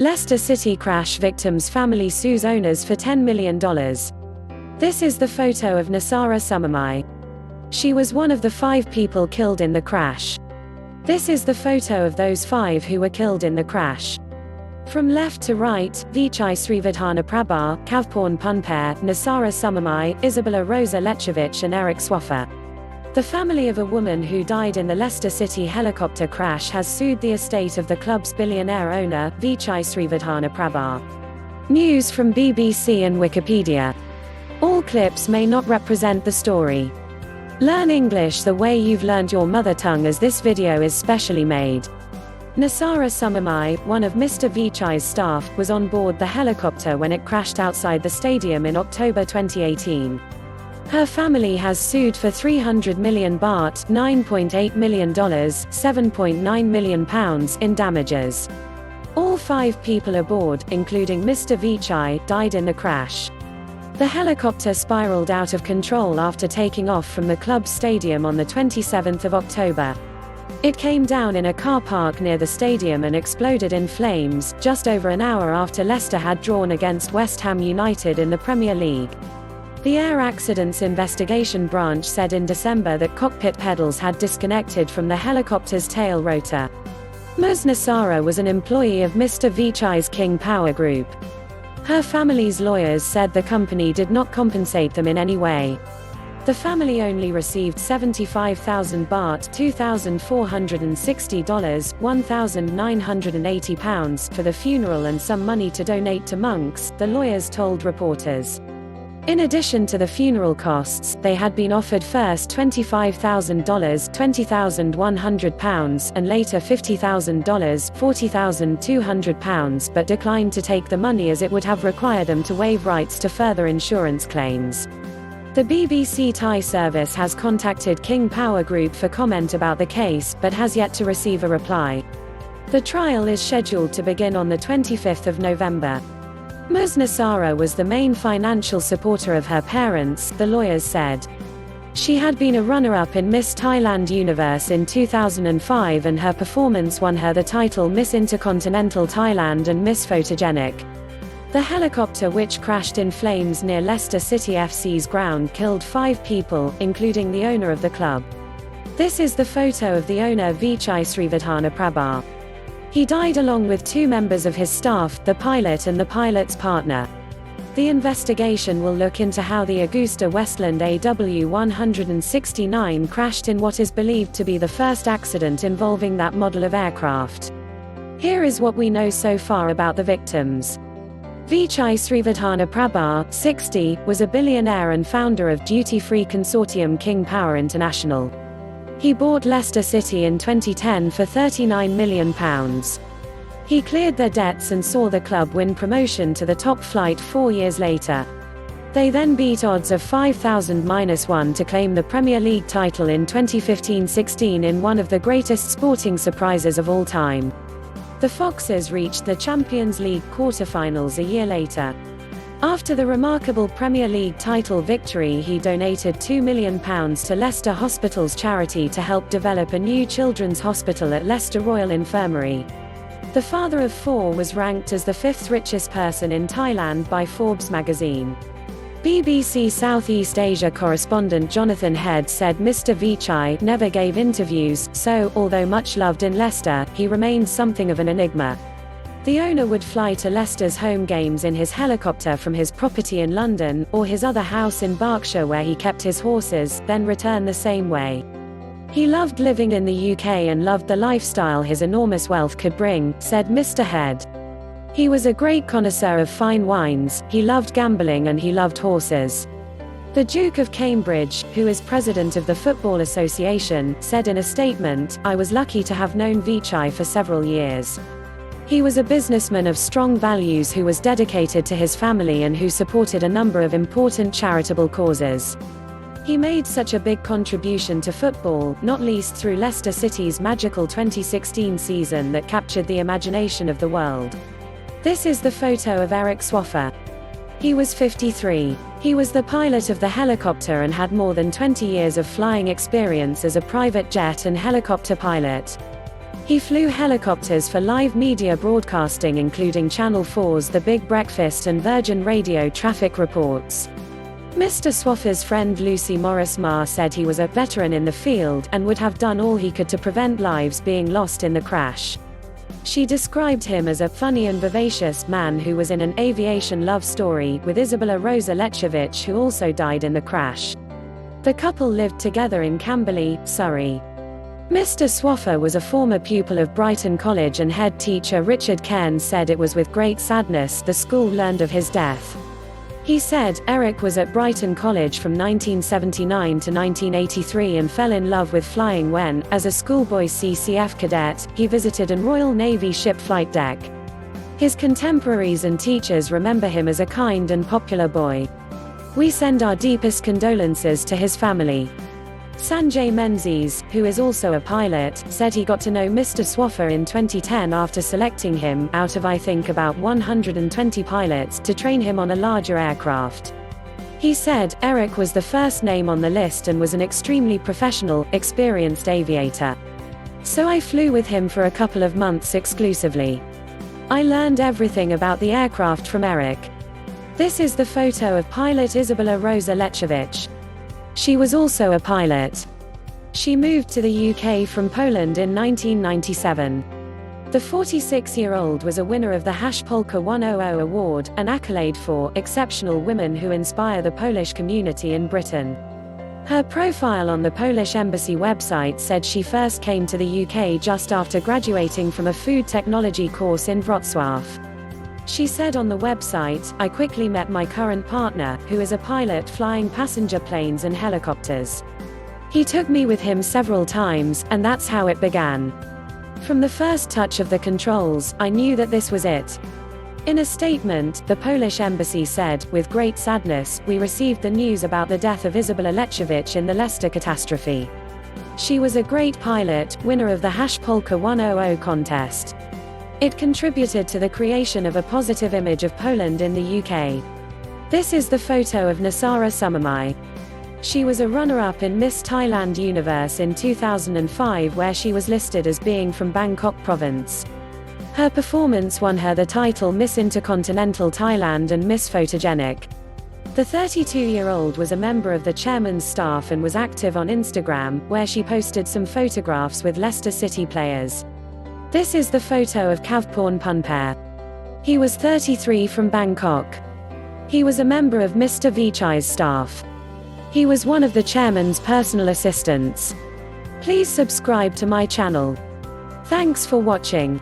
Leicester City crash victims' family sues owners for $10 million. This is the photo of Nusara Suknamai. She was one of the 5 people killed in the crash. This is the photo of those 5 who were killed in the crash. From left to right, Vichai Srivaddhanaprabha, Kaveporn Punpare, Nusara Suknamai, Izabela, Roza, Lechowicz and Swaffer. The family of a woman who died in the Leicester City helicopter crash has sued the estate of the club's billionaire owner, Vichai Srivaddhanaprabha. News from BBC and Wikipedia. All clips may not represent the story. Learn English the way you've learned your mother tongue, as this video is specially made. Nusara Suknamai, one of Mr Vichai's staff, was on board the helicopter when it crashed outside the stadium in October 2018. Her family has sued for 300 million baht, $9.8 million, £7.9 million in damages. All 5 people aboard, including Mr Vichai, died in the crash. The helicopter spiraled out of control after taking off from the club's stadium on the 27th of October. It came down in a car park near the stadium and exploded in flames, just over an hour after Leicester had drawn against West Ham United in the Premier League. The Air Accidents Investigation Branch said in December that cockpit pedals had disconnected from the helicopter's tail rotor. Ms. Nusara was an employee of Mr Vichai's King Power Group. Her family's lawyers said the company did not compensate them in any way. The family only received 75,000 baht, $2,460, £1,980 for the funeral and some money to donate to monks, the lawyers told reporters. In addition to the funeral costs, they had been offered first $25,000, £20,100, and later $50,000, £40,200, but declined to take the money as it would have required them to waive rights to further insurance claims. The BBC Thai service has contacted King Power Group for comment about the case, but has yet to receive a reply. The trial is scheduled to begin on the 25th of November. Ms. Nusara was the main financial supporter of her parents, the lawyers said. She had been a runner-up in Miss Thailand Universe in 2005 and her performance won her the title Miss Intercontinental Thailand and Miss Photogenic. The helicopter, which crashed in flames near Leicester City FC's ground, killed 5 people, including the owner of the club. This is the photo of the owner Vichai Srivaddhanaprabha. He died along with 2 members of his staff, the pilot and the pilot's partner. The investigation will look into how the Augusta Westland AW169 crashed in what is believed to be the first accident involving that model of aircraft. Here is what we know so far about the victims. Vichai Srivaddhanaprabha, 60, was a billionaire and founder of duty-free consortium King Power International. He bought Leicester City in 2010 for £39 million. He cleared their debts and saw the club win promotion to the top flight 4 years later. They then beat odds of 5,000-1 to claim the Premier League title in 2015-16 in one of the greatest sporting surprises of all time. The Foxes reached the Champions League quarter-finals a year later. After the remarkable Premier League title victory, he donated £2 million to Leicester Hospital's charity to help develop a new children's hospital at Leicester Royal Infirmary. The father of 4 was ranked as the 5th richest person in Thailand by Forbes magazine. BBC Southeast Asia correspondent Jonathan Head said Mr Vichai never gave interviews, so, although much loved in Leicester, he remained something of an enigma. The owner would fly to Leicester's home games in his helicopter from his property in London, or his other house in Berkshire where he kept his horses, then return the same way. He loved living in the UK and loved the lifestyle his enormous wealth could bring, said Mr Head. He was a great connoisseur of fine wines, he loved gambling and he loved horses. The Duke of Cambridge, who is president of the Football Association, said in a statement, "I was lucky to have known Vichai for several years. He was a businessman of strong values who was dedicated to his family and who supported a number of important charitable causes. He made such a big contribution to football, not least through Leicester City's magical 2016 season that captured the imagination of the world." This is the photo of Swaffer. He was 53. He was the pilot of the helicopter and had more than 20 years of flying experience as a private jet and helicopter pilot. He flew helicopters for live media broadcasting including Channel 4's The Big Breakfast and Virgin Radio traffic reports. Mr. Swaffer's friend Lucy Morris-Marr said he was a veteran in the field and would have done all he could to prevent lives being lost in the crash. She described him as a funny and vivacious man who was in an aviation love story with Izabela Roza Lechowicz, who also died in the crash. The couple lived together in Camberley, Surrey. Mr. Swaffer was a former pupil of Brighton College, and head teacher Richard Cairns said it was with great sadness the school learned of his death. He said, Eric was at Brighton College from 1979 to 1983 and fell in love with flying when, as a schoolboy CCF cadet, he visited an Royal Navy ship flight deck. His contemporaries and teachers remember him as a kind and popular boy. We send our deepest condolences to his family. Sanjay Menzies, who is also a pilot, said he got to know Mr. Swaffer in 2010 after selecting him, out of I think about 120 pilots, to train him on a larger aircraft. He said, Eric was the first name on the list and was an extremely professional, experienced aviator. So I flew with him for a couple of months exclusively. I learned everything about the aircraft from Eric. This is the photo of pilot Izabela Roza Lechowicz. She was also a pilot. She moved to the UK from Poland in 1997. The 46-year-old was a winner of the Polka 100 Award, an accolade for exceptional women who inspire the Polish community in Britain. Her profile on the Polish Embassy website said she first came to the UK just after graduating from a food technology course in Wrocław. She said on the website, I quickly met my current partner, who is a pilot flying passenger planes and helicopters. He took me with him several times, and that's how it began. From the first touch of the controls, I knew that this was it. In a statement, the Polish embassy said, with great sadness, we received the news about the death of Izabela Lechowicz in the Leicester catastrophe. She was a great pilot, winner of the Polka 100 contest. It contributed to the creation of a positive image of Poland in the UK. This is the photo of Nusara Suknamai. She was a runner-up in Miss Thailand Universe in 2005, where she was listed as being from Bangkok province. Her performance won her the title Miss Intercontinental Thailand and Miss Photogenic. The 32-year-old was a member of the chairman's staff and was active on Instagram, where she posted some photographs with Leicester City players. This is the photo of Kaveporn Punpare. He was 33, from Bangkok. He was a member of Mr. Vichai's staff. He was one of the chairman's personal assistants. Please subscribe to my channel. Thanks for watching.